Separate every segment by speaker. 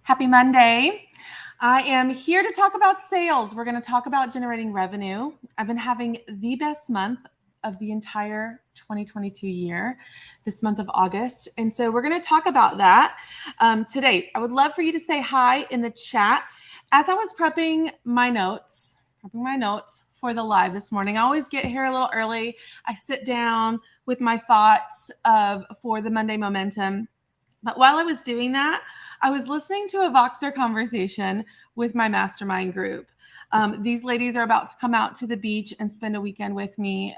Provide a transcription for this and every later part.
Speaker 1: Happy Monday. I am here to talk about sales. We're going to talk about generating revenue. I've been having the best month of the entire 2022 year, this month of August. And so we're going to talk about that today. I would love for you to say hi in the chat. As I was prepping my notes for the live this morning, I always get here a little early. I sit down with my thoughts for the Monday momentum. But while I was doing that, I was listening to a Voxer conversation with my mastermind group. These ladies are about to come out to the beach and spend a weekend with me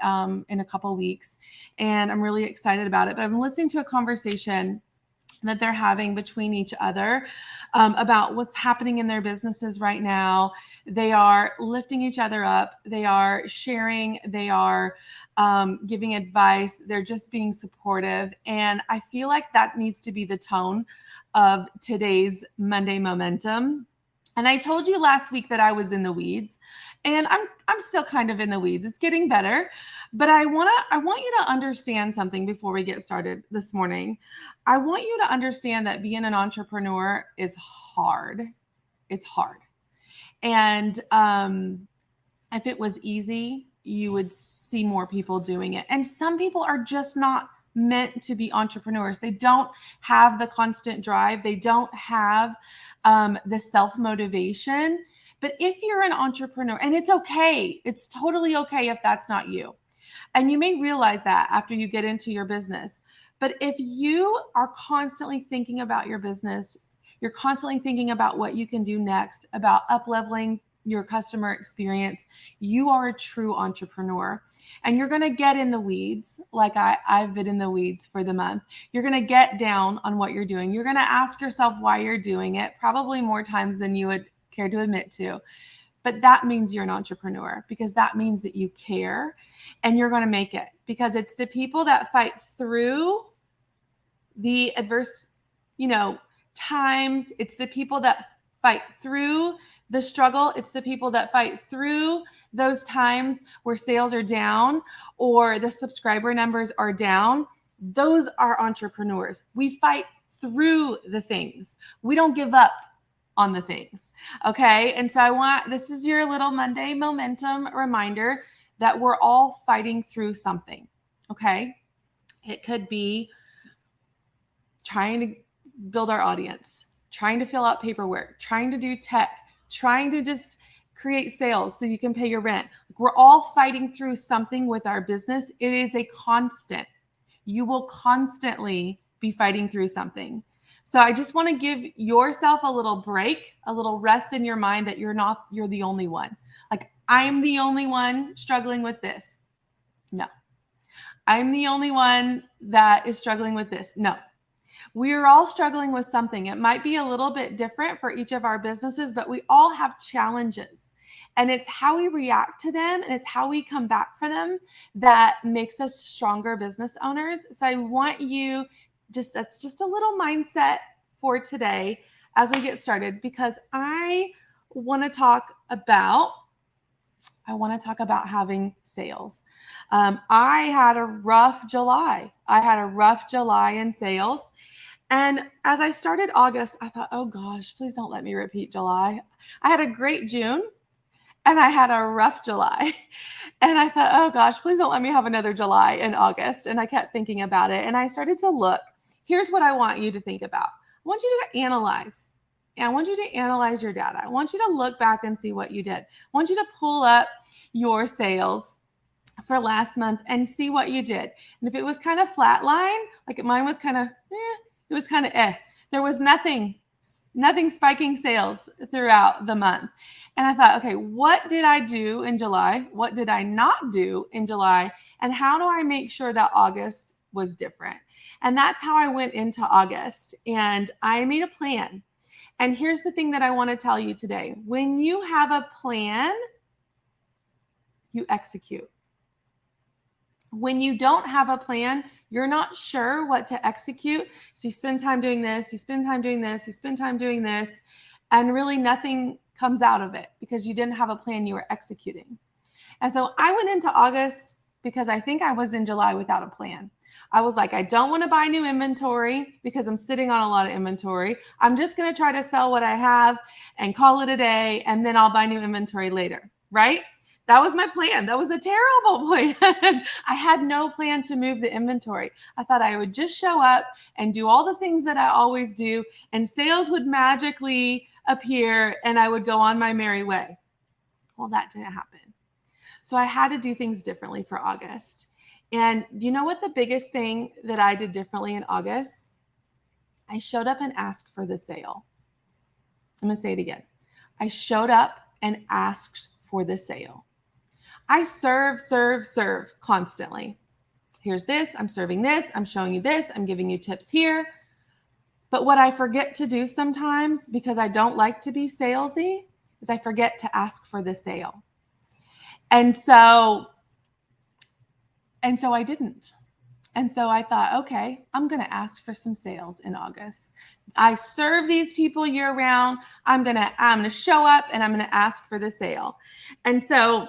Speaker 1: in a couple weeks. And I'm really excited about it. But I'm listening to a conversation that they're having between each other about what's happening in their businesses right now. They are lifting each other up. They are sharing. They are giving advice. They're just being supportive. And I feel like that needs to be the tone of today's Monday Momentum. And I told you last week that I was in the weeds, and I'm still kind of in the weeds. It's getting better, but I want you to understand something before we get started this morning. I want you to understand that being an entrepreneur is hard. It's hard. And if it was easy, you would see more people doing it. And some people are just not meant to be entrepreneurs. They don't have the constant drive. They don't have the self-motivation. But if you're an entrepreneur, and it's okay, it's totally okay if that's not you. And you may realize that after you get into your business. But if you are constantly thinking about your business, you're constantly thinking about what you can do next, about up-leveling your customer experience, you are a true entrepreneur. And you're going to get in the weeds like I've been in the weeds for the month. You're going to get down on what you're doing. You're going to ask yourself why you're doing it, probably more times than you would care to admit to. But that means you're an entrepreneur, because that means that you care and you're going to make it, because it's the people that fight through the adverse, times. It's the people that fight through the struggle. It's the people that fight through those times where sales are down or the subscriber numbers are down. Those are entrepreneurs. We fight through the things. We don't give up on the things. Okay. And so this is your little Monday Momentum reminder that we're all fighting through something. Okay. It could be trying to build our audience, trying to fill out paperwork, trying to do tech, trying to just create sales so you can pay your rent. We're all fighting through something with our business. It is a constant. You will constantly be fighting through something. So I just want to give yourself a little break, a little rest in your mind that you're the only one. Like, I'm the only one struggling with this. No. I'm the only one that is struggling with this. No. We're all struggling with something. It might be a little bit different for each of our businesses, but we all have challenges. And it's how we react to them and it's how we come back for them that makes us stronger business owners. So I want you that's just a little mindset for today as we get started, because I want to talk about having sales. I had a rough July. In sales. And as I started August, I thought, oh gosh, please don't let me repeat July. I had a great June and I had a rough July. And I thought, oh gosh, please don't let me have another July in August. And I kept thinking about it. And I started to look. Here's what I want you to think about. I want you to analyze. I want you to analyze your data. I want you to look back and see what you did. I want you to pull up your sales for last month and see what you did. And if it was kind of flatline, like mine was kind of, it was kind of there was nothing spiking sales throughout the month. And I thought, okay, what did I do in July? What did I not do in July? And how do I make sure that August was different? And that's how I went into August. And I made a plan. And here's the thing that I want to tell you today. When you have a plan, you execute. When you don't have a plan, you're not sure what to execute. So you spend time doing this, you spend time doing this, you spend time doing this, and really nothing comes out of it because you didn't have a plan you were executing. And so I went into August because I think I was in July without a plan. I was like, I don't want to buy new inventory because I'm sitting on a lot of inventory. I'm just going to try to sell what I have and call it a day, and then I'll buy new inventory later, right? That was my plan. That was a terrible plan. I had no plan to move the inventory. I thought I would just show up and do all the things that I always do, and sales would magically appear and I would go on my merry way. Well, that didn't happen. So I had to do things differently for August. And you know what the biggest thing that I did differently in August? I showed up and asked for the sale. I'm going to say it again. I showed up and asked for the sale. I serve constantly. Here's this, I'm serving this, I'm showing you this, I'm giving you tips here. But what I forget to do sometimes, because I don't like to be salesy, is I forget to ask for the sale. And so I didn't. And so I thought, okay, I'm going to ask for some sales in August. I serve these people year round. I'm going to show up and I'm going to ask for the sale. And so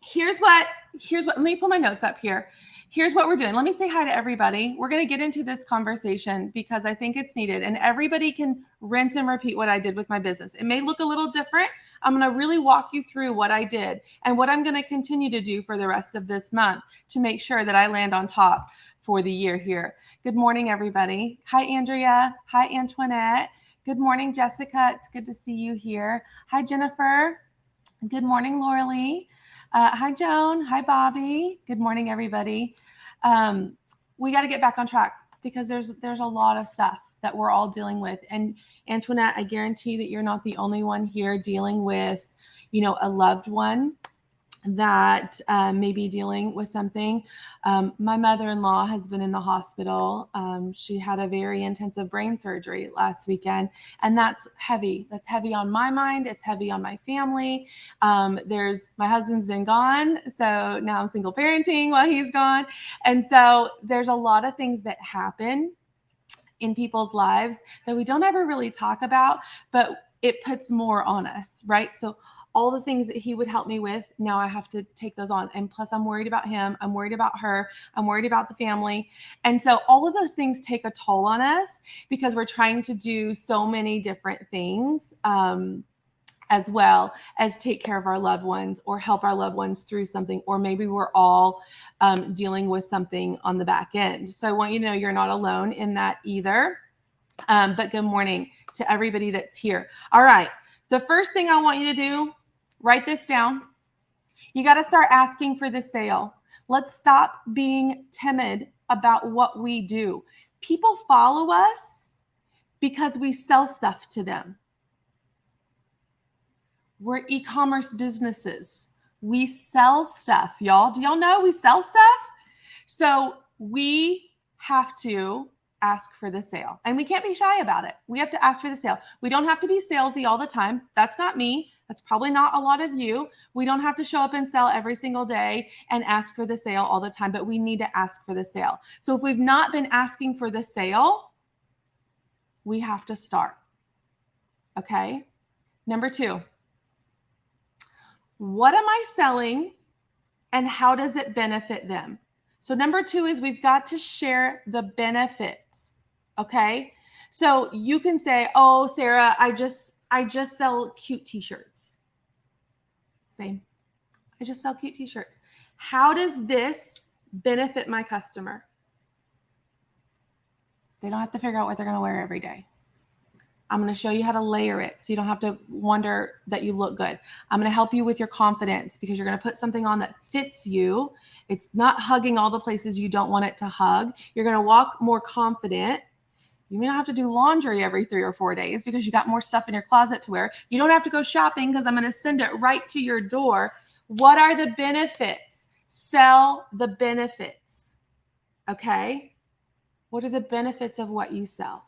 Speaker 1: here's what, let me pull my notes up here. Here's what we're doing. Let me say hi to everybody. We're going to get into this conversation because I think it's needed, and everybody can rinse and repeat what I did with my business. It may look a little different. I'm going to really walk you through what I did and what I'm going to continue to do for the rest of this month to make sure that I land on top for the year here. Good morning, everybody. Hi, Andrea. Hi, Antoinette. Good morning, Jessica. It's good to see you here. Hi, Jennifer. Good morning, Lauralee. Hi, Joan. Hi, Bobby. Good morning, everybody. We got to get back on track because there's a lot of stuff that we're all dealing with. And Antoinette, I guarantee that you're not the only one here dealing with, a loved one that may be dealing with something. My mother-in-law has been in the hospital. She had a very intensive brain surgery last weekend, and that's heavy. That's heavy on my mind. It's heavy on my family. My husband's been gone, so now I'm single parenting while he's gone. And so there's a lot of things that happen in people's lives that we don't ever really talk about, but it puts more on us, right? So all the things that he would help me with, now I have to take those on. And plus I'm worried about him. I'm worried about her. I'm worried about the family. And so all of those things take a toll on us because we're trying to do so many different things, as well as take care of our loved ones or help our loved ones through something, or maybe we're all dealing with something on the back end. So I want you to know you're not alone in that either. But good morning to everybody that's here. All right. The first thing I want you to do, write this down. You got to start asking for the sale. Let's stop being timid about what we do. People follow us because we sell stuff to them. We're e-commerce businesses. We sell stuff, y'all. Do y'all know we sell stuff? So we have to ask for the sale, and we can't be shy about it. We have to ask for the sale. We don't have to be salesy all the time. That's not me. That's probably not a lot of you. We don't have to show up and sell every single day and ask for the sale all the time, but we need to ask for the sale. So if we've not been asking for the sale, we have to start. Okay. Number 2, what am I selling and how does it benefit them? So number 2 is we've got to share the benefits. Okay. So you can say, oh, Sarah, I just sell cute t-shirts. Same. I just sell cute t-shirts. How does this benefit my customer? They don't have to figure out what they're going to wear every day. I'm going to show you how to layer it so you don't have to wonder that you look good. I'm going to help you with your confidence because you're going to put something on that fits you. It's not hugging all the places you don't want it to hug. You're going to walk more confident. You may not have to do laundry every 3 or 4 days because you got more stuff in your closet to wear. You don't have to go shopping because I'm going to send it right to your door. What are the benefits? Sell the benefits. Okay? What are the benefits of what you sell?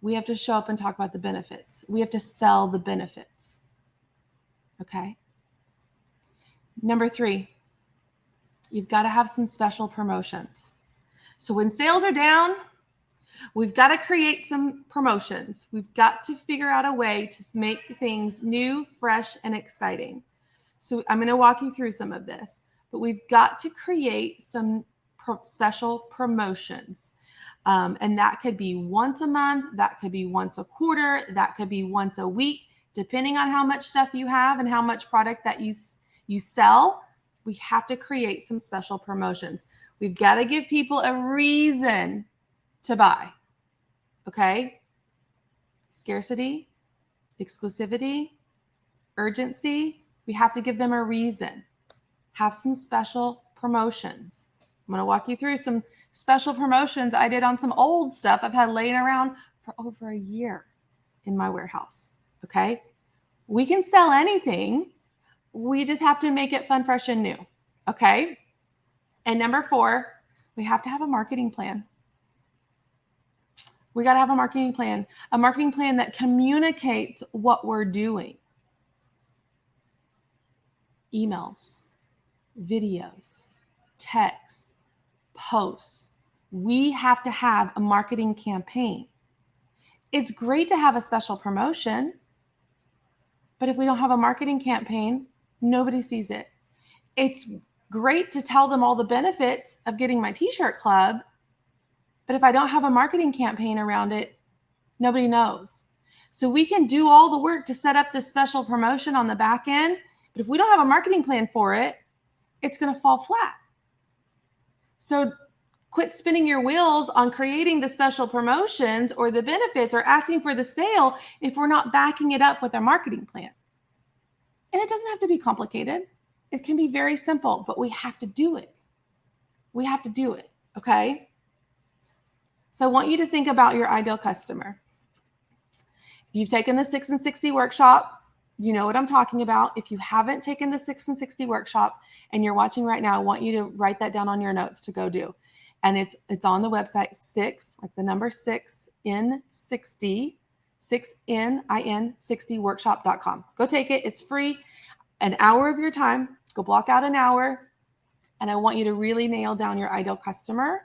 Speaker 1: We have to show up and talk about the benefits. We have to sell the benefits. Okay? Number 3, you've got to have some special promotions. So when sales are down, we've got to create some promotions. We've got to figure out a way to make things new, fresh, and exciting. So I'm going to walk you through some of this, but we've got to create some special promotions. And that could be once a month, that could be once a quarter, that could be once a week, depending on how much stuff you have and how much product that you sell. We have to create some special promotions. We've got to give people a reason to buy. Okay? Scarcity, exclusivity, urgency. We have to give them a reason. Have some special promotions. I'm going to walk you through some special promotions I did on some old stuff I've had laying around for over a year in my warehouse. Okay? We can sell anything. We just have to make it fun, fresh, and new. Okay? And number 4, we have to have a marketing plan. We got to have a marketing plan that communicates what we're doing. Emails, videos, texts, posts. We have to have a marketing campaign. It's great to have a special promotion, but if we don't have a marketing campaign, nobody sees it. It's great to tell them all the benefits of getting my t-shirt club, but if I don't have a marketing campaign around it, nobody knows. So we can do all the work to set up this special promotion on the back end, but if we don't have a marketing plan for it, it's going to fall flat. So quit spinning your wheels on creating the special promotions or the benefits or asking for the sale if we're not backing it up with our marketing plan. And it doesn't have to be complicated. It can be very simple, but we have to do it. We have to do it, okay? So I want you to think about your ideal customer. If you've taken the 6 and 60 workshop, you know what I'm talking about. If you haven't taken the 6 and 60 workshop and you're watching right now, I want you to write that down on your notes to go do. And it's on the website 6, like the number 6 in 60, 6in60workshop.com. Go take it. It's free. An hour of your time. Go block out an hour. And I want you to really nail down your ideal customer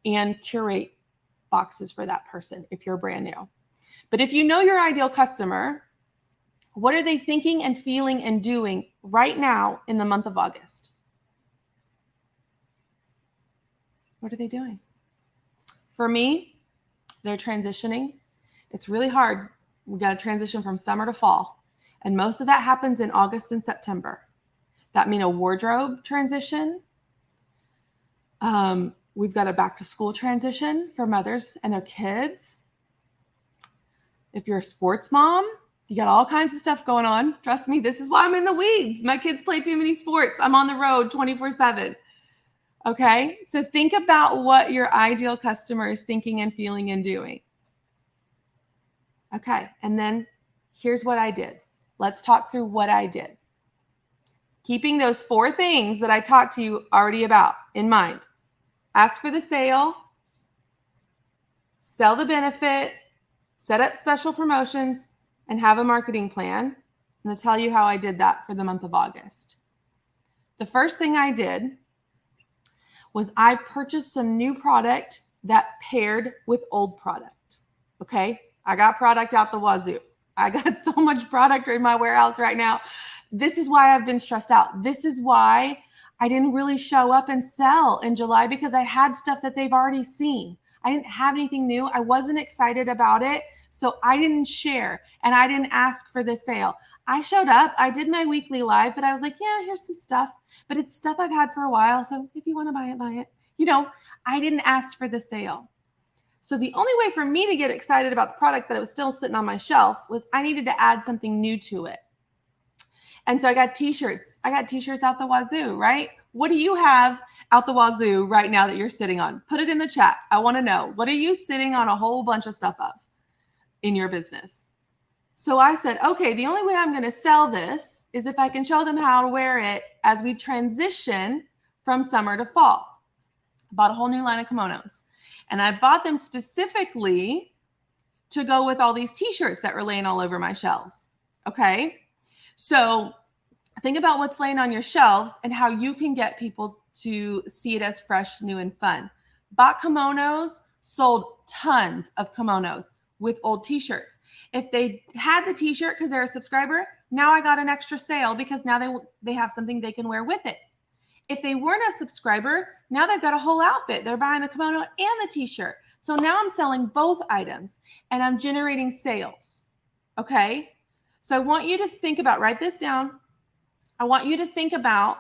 Speaker 1: and curate boxes for that person if you're brand new. But if you know your ideal customer, what are they thinking and feeling and doing right now in the month of August? What are they doing? For me, they're transitioning. It's really hard. We got to transition from summer to fall. And most of that happens in August and September. That means a wardrobe transition. We've got a back to school transition for mothers and their kids. If you're a sports mom, you got all kinds of stuff going on. Trust me, this is why I'm in the weeds. My kids play too many sports. I'm on the road 24/7. Okay? So think about what your ideal customer is thinking and feeling and doing. Okay. And then here's what I did. Let's talk through what I did. Keeping those 4 things that I talked to you already about in mind. Ask for the sale, sell the benefit, set up special promotions, and have a marketing plan. I'm going to tell you how I did that for the month of August. The first thing I did was I purchased some new product that paired with old product. Okay? I got product out the wazoo. I got so much product in my warehouse right now. This is why I've been stressed out. This is why I didn't really show up and sell in July, because I had stuff that they've already seen. I didn't have anything new. I wasn't excited about it. So I didn't share and I didn't ask for the sale. I showed up, I did my weekly live, but I was like, yeah, here's some stuff, but it's stuff I've had for a while. So if you want to buy it, buy it. You know, I didn't ask for the sale. So the only way for me to get excited about the product that was still sitting on my shelf was I needed to add something new to it. And so I got t-shirts. I got t-shirts out the wazoo, right? What do you have out the wazoo right now that you're sitting on? Put it in the chat. I want to know. What are you sitting on a whole bunch of stuff of in your business? So I said, okay, the only way I'm going to sell this is if I can show them how to wear it as we transition from summer to fall. I bought a whole new line of kimonos. And I bought them specifically to go with all these t-shirts that were laying all over my shelves. Okay. So think about what's laying on your shelves and how you can get people to see it as fresh, new, and fun. Bought kimonos, sold tons of kimonos with old t-shirts. If they had the t-shirt because they're a subscriber, now I got an extra sale because now they have something they can wear with it. If they weren't a subscriber, now they've got a whole outfit. They're buying the kimono and the t-shirt. So now I'm selling both items and I'm generating sales. Okay. So I want you to think about, write this down. I want you to think about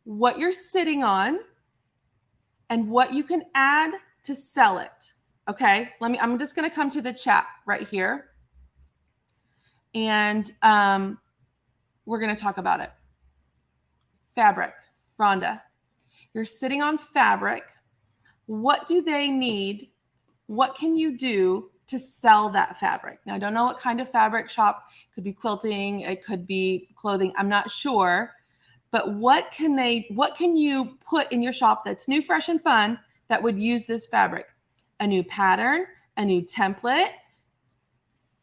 Speaker 1: what you're sitting on and what you can add to sell it. Okay. I'm just going to come to the chat right here. And we're going to talk about it. Fabric. Rhonda, you're sitting on fabric. What do they need? What can you do to sell that fabric? Now, I don't know what kind of fabric shop. It could be quilting. It could be clothing. I'm not sure. But what can you put in your shop that's new, fresh, and fun that would use this fabric? A new pattern, a new template,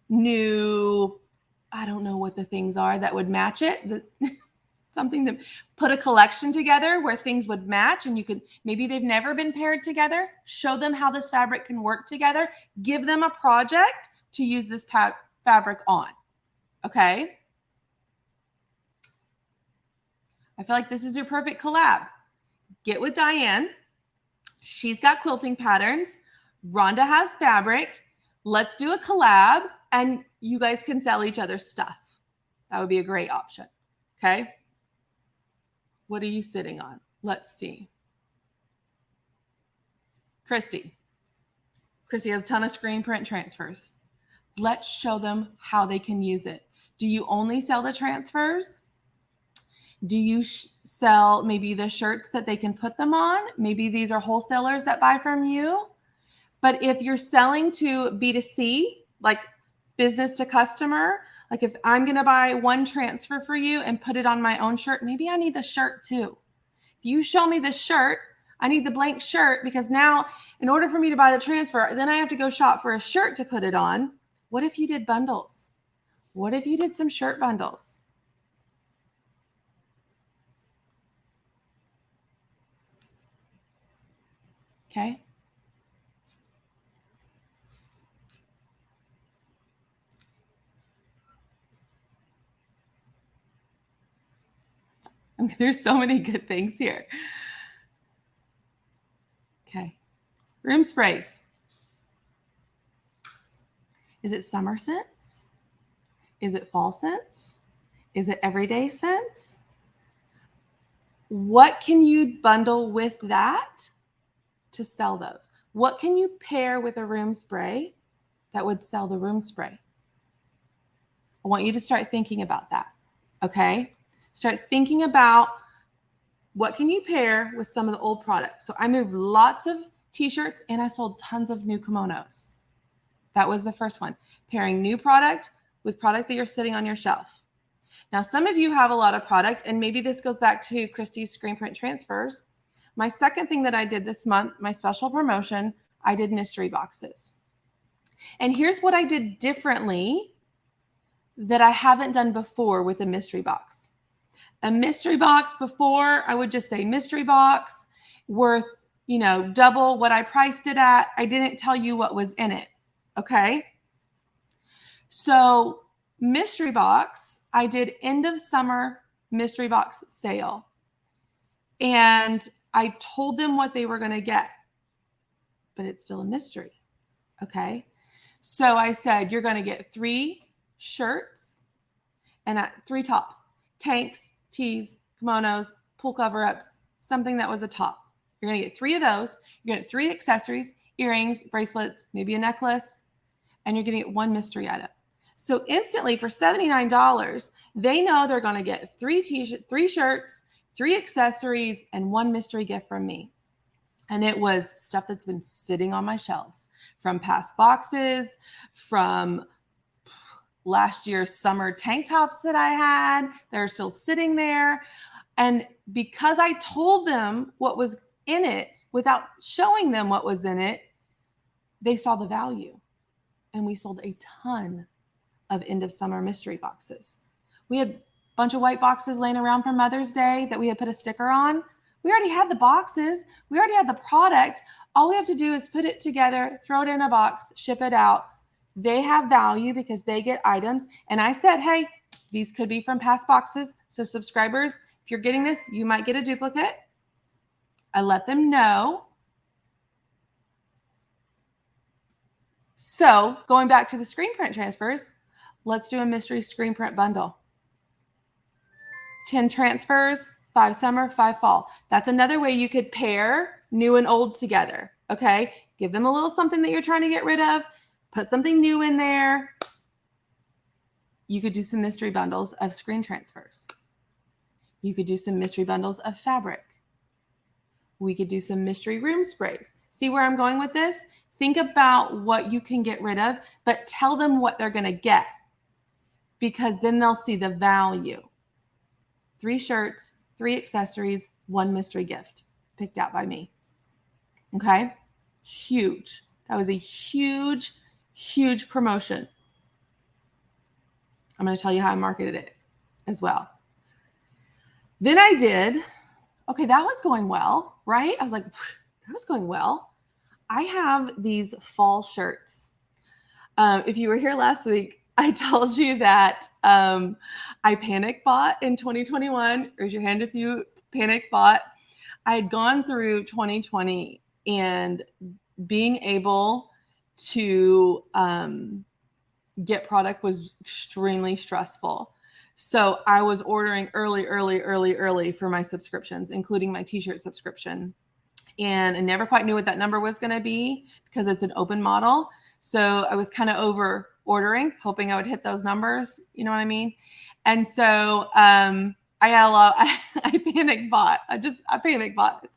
Speaker 1: new, I don't know what the things are that would match it. Something that put a collection together where things would match, and you could, maybe they've never been paired together. Show them how this fabric can work together. Give them a project to use this fabric on. Okay. I feel like this is your perfect collab. Get with Diane. She's got quilting patterns. Rhonda has fabric. Let's do a collab and you guys can sell each other's stuff. That would be a great option. Okay. What are you sitting on? Let's see. Christy has a ton of screen print transfers. Let's show them how they can use it. Do you only sell the transfers? Do you sell maybe the shirts that they can put them on? Maybe these are wholesalers that buy from you. But if you're selling to B2C, like business to customer, like if I'm going to buy one transfer for you and put it on my own shirt, maybe I need the shirt too. If you show me the shirt, I need the blank shirt, because now in order for me to buy the transfer, then I have to go shop for a shirt to put it on. What if you did bundles? What if you did some shirt bundles? Okay. There's so many good things here. Okay. Room sprays. Is it summer scents? Is it fall scents? Is it everyday scents? What can you bundle with that to sell those? What can you pair with a room spray that would sell the room spray? I want you to start thinking about that. Okay. Start thinking about what can you pair with some of the old products. So I moved lots of t-shirts and I sold tons of new kimonos. That was the first one. Pairing new product with product that you're sitting on your shelf. Now, some of you have a lot of product, and maybe this goes back to Christy's screen print transfers. My second thing that I did this month, my special promotion, I did mystery boxes. And here's what I did differently that I haven't done before with a mystery box. A mystery box before, I would just say mystery box worth, double what I priced it at. I didn't tell you what was in it. Okay. So mystery box, I did end of summer mystery box sale. And I told them what they were going to get, but it's still a mystery. Okay. So I said, you're going to get 3 shirts and 3 tops, tanks, tees, kimonos, pool cover-ups, something that was a top. You're going to get 3 of those. You're going to get 3 accessories, earrings, bracelets, maybe a necklace, and you're going to get 1 mystery item. So instantly for $79, they know they're going to get 3 t-shirts, 3 shirts, 3 accessories, and 1 mystery gift from me. And it was stuff that's been sitting on my shelves from past boxes, from last year's summer tank tops that I had. They're still sitting there. And because I told them what was in it without showing them what was in it, they saw the value. And we sold a ton of end of summer mystery boxes. We had a bunch of white boxes laying around for Mother's Day that we had put a sticker on. We already had the boxes. We already had the product. All we have to do is put it together, throw it in a box, ship it out. They have value because they get items. And I said, hey, these could be from past boxes. So subscribers If you're getting this, you might get a duplicate. I let them know. So going back to the screen print transfers, let's do a mystery screen print bundle. 10 transfers, 5 summer, 5 fall. That's another way you could pair new and old together. Okay. Give them a little something that you're trying to get rid of. Put something new in there. You could do some mystery bundles of screen transfers. You could do some mystery bundles of fabric. We could do some mystery room sprays. See where I'm going with this? Think about what you can get rid of, but tell them what they're going to get, because then they'll see the value. 3 shirts, 3 accessories, 1 mystery gift picked out by me. Okay? Huge. That was a huge, huge promotion. I'm going to tell you how I marketed it as well. Then I did, okay, that was going well, right? I was like, that was going well. I have these fall shirts. If you were here last week, I told you that I panic bought in 2021. Raise your hand if you panic bought. I had gone through 2020 and being able to get product was extremely stressful. So I was ordering early for my subscriptions, including my t-shirt subscription. And I never quite knew what that number was going to be because it's an open model. So I was kind of over ordering, hoping I would hit those numbers. You know what I mean? And so I panic bought. I panic bought.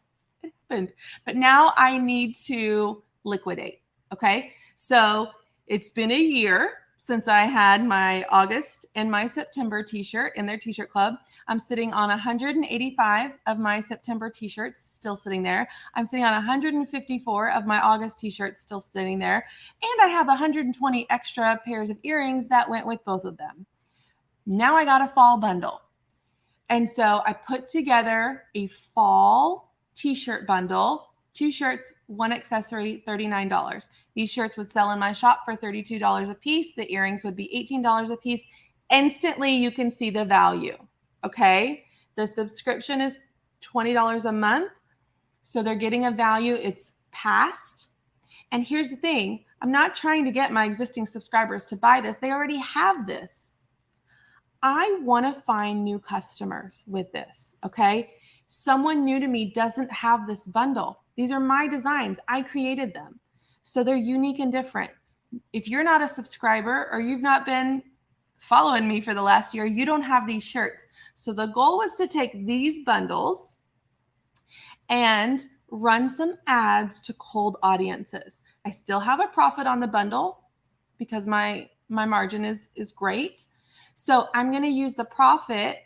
Speaker 1: It happened. But now I need to liquidate. Okay. So it's been a year since I had my August and my September t-shirt in their t-shirt club. I'm sitting on 185 of my September t-shirts still sitting there. I'm sitting on 154 of my August t-shirts still sitting there. And I have 120 extra pairs of earrings that went with both of them. Now I got a fall bundle. And so I put together a fall t-shirt bundle. 2 shirts, 1 accessory, $39. These shirts would sell in my shop for $32 a piece. The earrings would be $18 a piece. Instantly, you can see the value, okay? The subscription is $20 a month, so they're getting a value. It's past. And here's the thing. I'm not trying to get my existing subscribers to buy this. They already have this. I want to find new customers with this, okay? Someone new to me doesn't have this bundle. These are my designs. I created them. So they're unique and different. If you're not a subscriber or you've not been following me for the last year, you don't have these shirts. So the goal was to take these bundles and run some ads to cold audiences. I still have a profit on the bundle because my margin is great. So I'm going to use the profit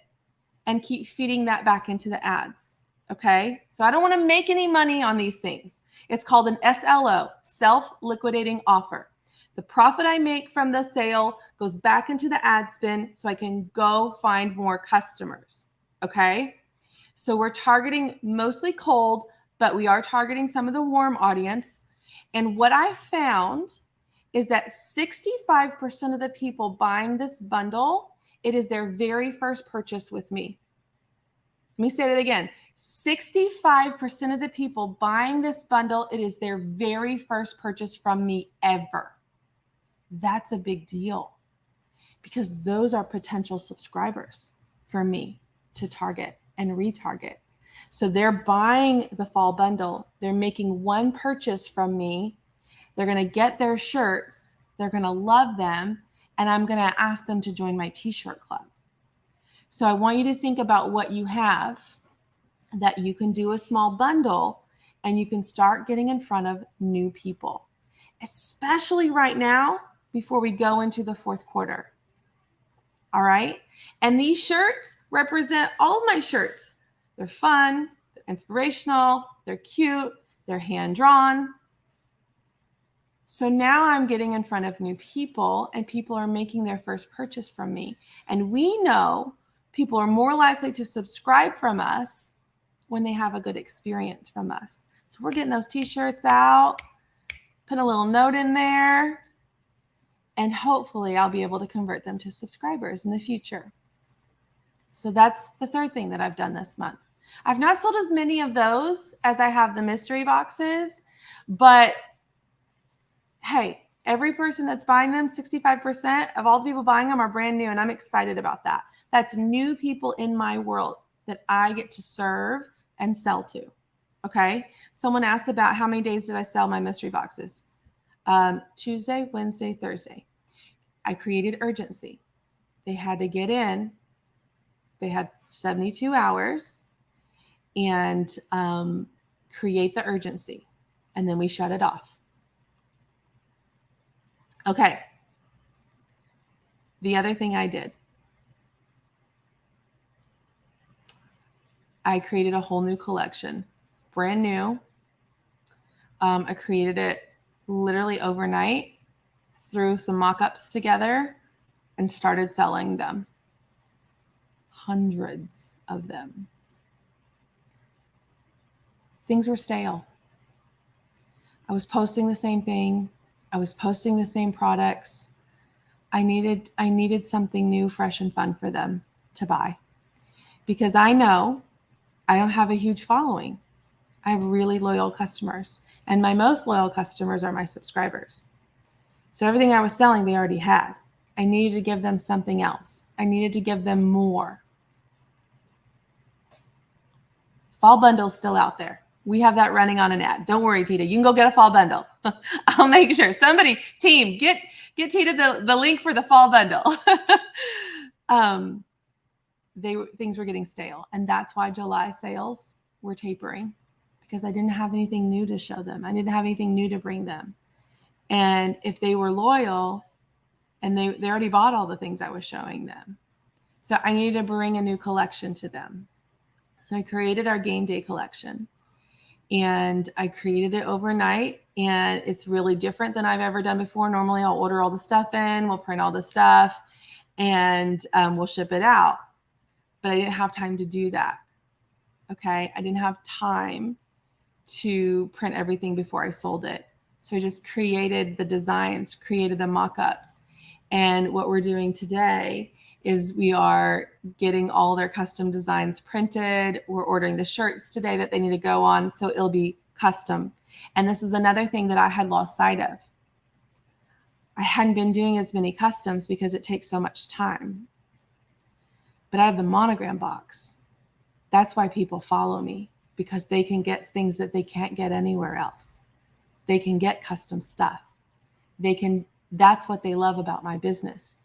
Speaker 1: and keep feeding that back into the ads. Okay. So I don't want to make any money on these things. It's called an SLO, self-liquidating offer. The profit I make from the sale goes back into the ad spend so I can go find more customers. Okay. So we're targeting mostly cold, but we are targeting some of the warm audience. And what I found is that 65% of the people buying this bundle, it is their very first purchase with me. Let me say that again. 65% of the people buying this bundle, it is their very first purchase from me ever. That's a big deal because those are potential subscribers for me to target and retarget. So they're buying the fall bundle. They're making one purchase from me. They're going to get their shirts. They're going to love them. And I'm going to ask them to join my t-shirt club. So I want you to think about what you have that you can do a small bundle and you can start getting in front of new people, especially right now before we go into the fourth quarter. All right. And these shirts represent all of my shirts. They're fun, they're inspirational, they're cute, they're hand drawn. So now I'm getting in front of new people and people are making their first purchase from me. And we know people are more likely to subscribe from us when they have a good experience from us. So we're getting those t-shirts out, put a little note in there, and hopefully I'll be able to convert them to subscribers in the future. So that's the third thing that I've done this month. I've not sold as many of those as I have the mystery boxes, but hey, every person that's buying them, 65% of all the people buying them are brand new, and I'm excited about that. That's new people in my world that I get to serve and sell to. Okay. Someone asked about how many days did I sell my mystery boxes? Tuesday, Wednesday, Thursday. I created urgency. They had to get in. They had 72 hours and create the urgency. And then we shut it off. Okay. The other thing I did, I created a whole new collection, brand new. I created it literally overnight, threw some mock-ups together, and started selling them. Hundreds of them. Things were stale. I was posting the same thing. I was posting the same products. I needed something new, fresh, and fun for them to buy. Because I know I don't have a huge following. I have really loyal customers. And my most loyal customers are my subscribers. So everything I was selling, they already had. I needed to give them something else. I needed to give them more. Fall bundle's still out there. We have that running on an ad. Don't worry, Tita. You can go get a fall bundle. I'll make sure. Somebody, team, get Tita the link for the fall bundle. Things were getting stale. And that's why July sales were tapering, because I didn't have anything new to show them. I didn't have anything new to bring them. And if they were loyal and they already bought all the things I was showing them. So I needed to bring a new collection to them. So I created our game day collection. And I created it overnight, and it's really different than I've ever done before. Normally I'll order all the stuff in, we'll print all the stuff, and we'll ship it out. But I didn't have time to do that. Okay. I didn't have time to print everything before I sold it. So I just created the designs, created the mock-ups. And what we're doing today is we are getting all their custom designs printed. We're ordering the shirts today that they need to go on, so it'll be custom. And this is another thing that I had lost sight of. I hadn't been doing as many customs because it takes so much time. But I have the monogram box. That's why people follow me, because they can get things that they can't get anywhere else. They can get custom stuff. That's what they love about my business.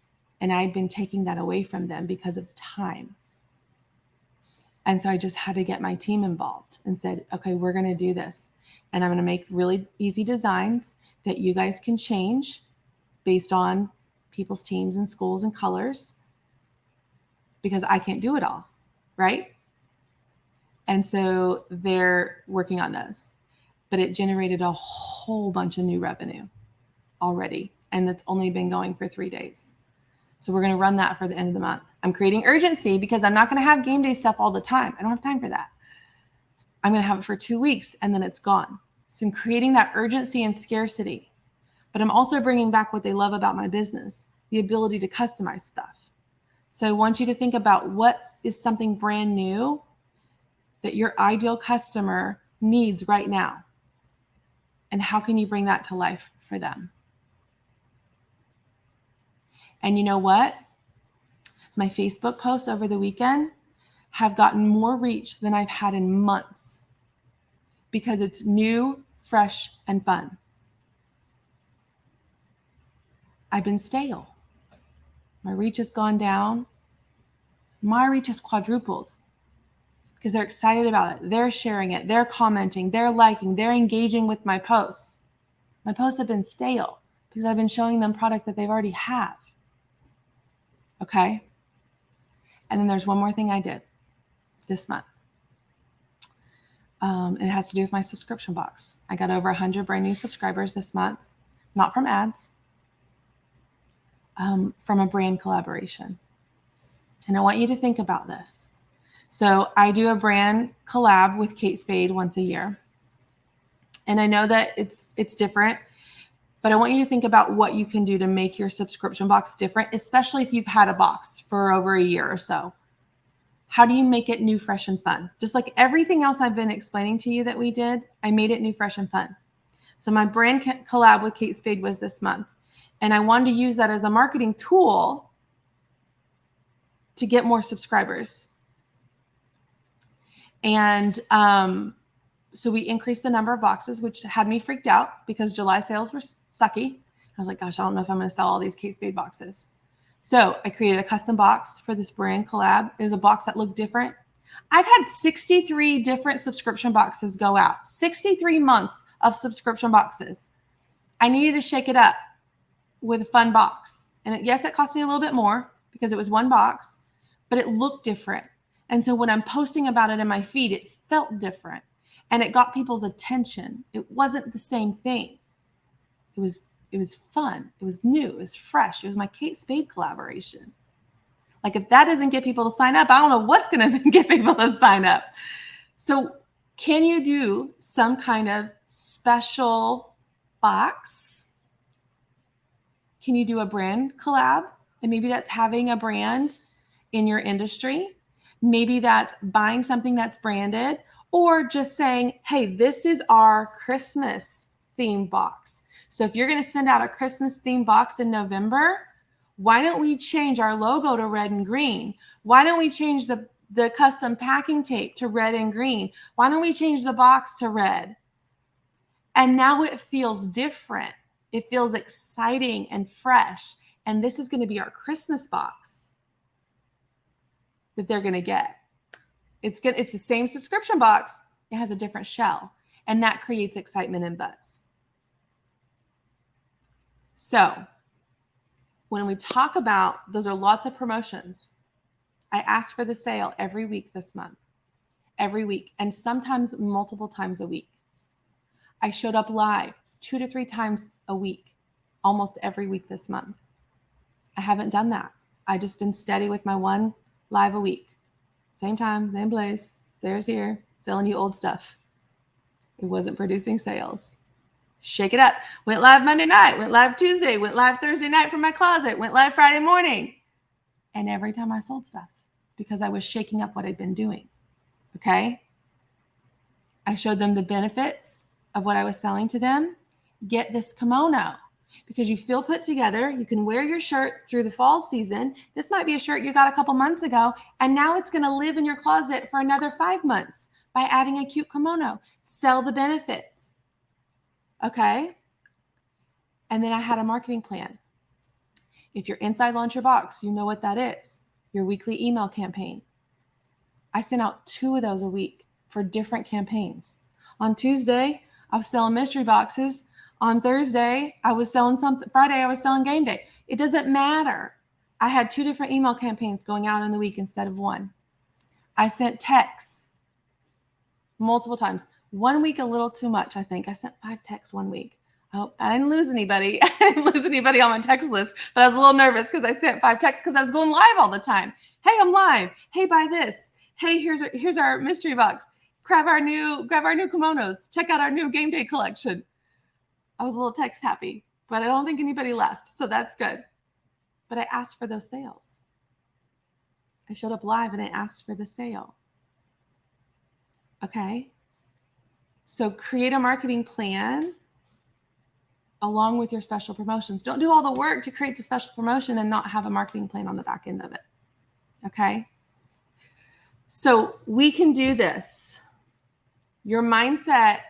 Speaker 1: And I'd been taking that away from them because of time. And so I just had to get my team involved and said, okay, we're going to do this. And I'm going to make really easy designs that you guys can change based on people's teams and schools and colors, because I can't do it all, right? And so they're working on those. But it generated a whole bunch of new revenue already. And it's only been going for 3 days. So we're going to run that for the end of the month. I'm creating urgency because I'm not going to have game day stuff all the time. I don't have time for that. I'm going to have it for 2 weeks and then it's gone. So I'm creating that urgency and scarcity. But I'm also bringing back what they love about my business, the ability to customize stuff. So I want you to think about what is something brand new that your ideal customer needs right now. And how can you bring that to life for them? And you know what? My Facebook posts over the weekend have gotten more reach than I've had in months, because it's new, fresh, and fun. I've been stale. My reach has gone down. My reach has quadrupled because they're excited about it. They're sharing it. They're commenting. They're liking. They're engaging with my posts. My posts have been stale because I've been showing them product that they've already have. Okay? And then there's one more thing I did this month. It has to do with my subscription box. I got over 100 brand new subscribers this month, not from ads, from a brand collaboration. And I want you to think about this. So I do a brand collab with Kate Spade once a year. And I know that it's different, but I want you to think about what you can do to make your subscription box different, especially if you've had a box for over a year or so. How do you make it new, fresh, and fun? Just like everything else I've been explaining to you that we did, I made it new, fresh, and fun. So my brand collab with Kate Spade was this month. And I wanted to use that as a marketing tool to get more subscribers. And so we increased the number of boxes, which had me freaked out because July sales were sucky. I was like, gosh, I don't know if I'm going to sell all these Kate Spade boxes. So I created a custom box for this brand collab. It was a box that looked different. I've had 63 different subscription boxes go out, 63 months of subscription boxes. I needed to shake it up with a fun box. And yes, it cost me a little bit more because it was one box, but it looked different. And so when I'm posting about it in my feed, it felt different and it got people's attention. It wasn't the same thing. It was fun. It was new. It was fresh. It was my Kate Spade collaboration. Like if that doesn't get people to sign up, I don't know what's going to get people to sign up. So can you do some kind of special box? Can you do a brand collab? And maybe that's having a brand in your industry. Maybe that's buying something that's branded, or just saying, hey, this is our Christmas theme box. So if you're going to send out a Christmas theme box in November, why don't we change our logo to red and green? Why don't we change the custom packing tape to red and green? Why don't we change the box to red? And now it feels different. It feels exciting and fresh. And this is going to be our Christmas box that they're going to get. It's the same subscription box. It has a different shell. And that creates excitement and buzz. So when we talk about, those are lots of promotions. I asked for the sale every week this month, every week, and sometimes multiple times a week. I showed up live 2 to 3 times a week, almost every week this month. I haven't done that. I just been steady with my 1 live a week. Same time, same place, Sarah's here, selling you old stuff. It wasn't producing sales. Shake it up. Went live Monday night, went live Tuesday, went live Thursday night from my closet, went live Friday morning. And every time I sold stuff because I was shaking up what I'd been doing. Okay. I showed them the benefits of what I was selling to them. Get this kimono because you feel put together. You can wear your shirt through the fall season. This might be a shirt you got a couple months ago, and now it's going to live in your closet for another 5 months by adding a cute kimono. Sell the benefits. Okay. And then I had a marketing plan. If you're inside Launch Your Box, you know what that is. Your weekly email campaign. I sent out 2 of those a week for different campaigns. On Tuesday, I was selling mystery boxes. On Thursday, I was selling something. Friday, I was selling game day. It doesn't matter. I had 2 different email campaigns going out in the week instead of 1. I sent texts multiple times. 1 week, a little too much, I think. I sent 5 texts 1 week. I hope I didn't lose anybody. I didn't lose anybody on my text list, but I was a little nervous because I sent 5 texts because I was going live all the time. Hey, I'm live. Hey, buy this. Hey, here's our mystery box. Grab our new kimonos. Check out our new game day collection. I was a little text happy, but I don't think anybody left, so that's good. But I asked for those sales. I showed up live and I asked for the sale. Okay. So create a marketing plan along with your special promotions. Don't do all the work to create the special promotion and not have a marketing plan on the back end of it. Okay. So we can do this. Your mindset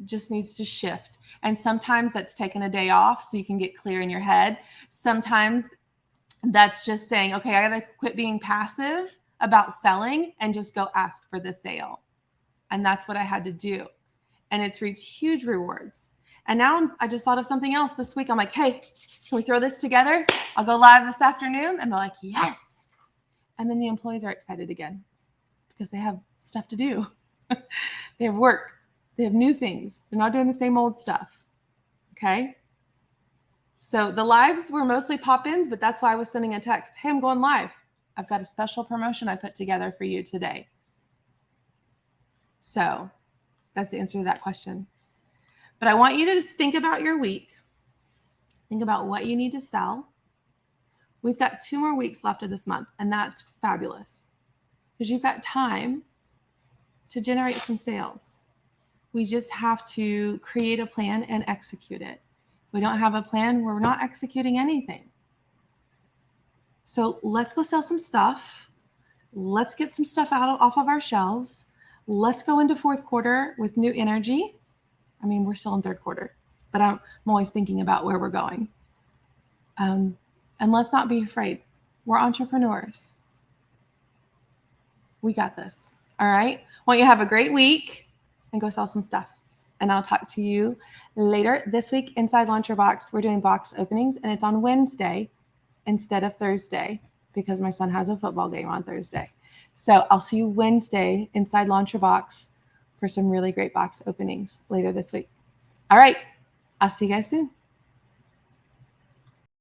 Speaker 1: just needs to shift. And sometimes that's taking a day off so you can get clear in your head. Sometimes that's just saying, okay, I got to quit being passive about selling and just go ask for the sale. And that's what I had to do. And it's reaped huge rewards. And now I just thought of something else this week. I'm like, hey, can we throw this together? I'll go live this afternoon. And they're like, yes. And then the employees are excited again because they have stuff to do. They have work. They have new things. They're not doing the same old stuff. Okay. So the lives were mostly pop-ins, but that's why I was sending a text. Hey, I'm going live. I've got a special promotion I put together for you today. So that's the answer to that question. But I want you to just think about your week. Think about what you need to sell. We've got 2 more weeks left of this month, and that's fabulous. because you've got time to generate some sales. We just have to create a plan and execute it. If we don't have a plan, we're not executing anything. So let's go sell some stuff. Let's get some stuff off of our shelves. Let's go into fourth quarter with new energy. I mean, we're still in third quarter, but I'm always thinking about where we're going. And let's not be afraid. We're entrepreneurs. We got this. All right. Want you to have a great week and go sell some stuff. And I'll talk to you later. This week, Inside Launcher Box, we're doing box openings, and it's on Wednesday instead of Thursday because my son has a football game on Thursday. So I'll see you Wednesday inside Launcher Box for some really great box openings later this week. All right. I'll see you guys soon.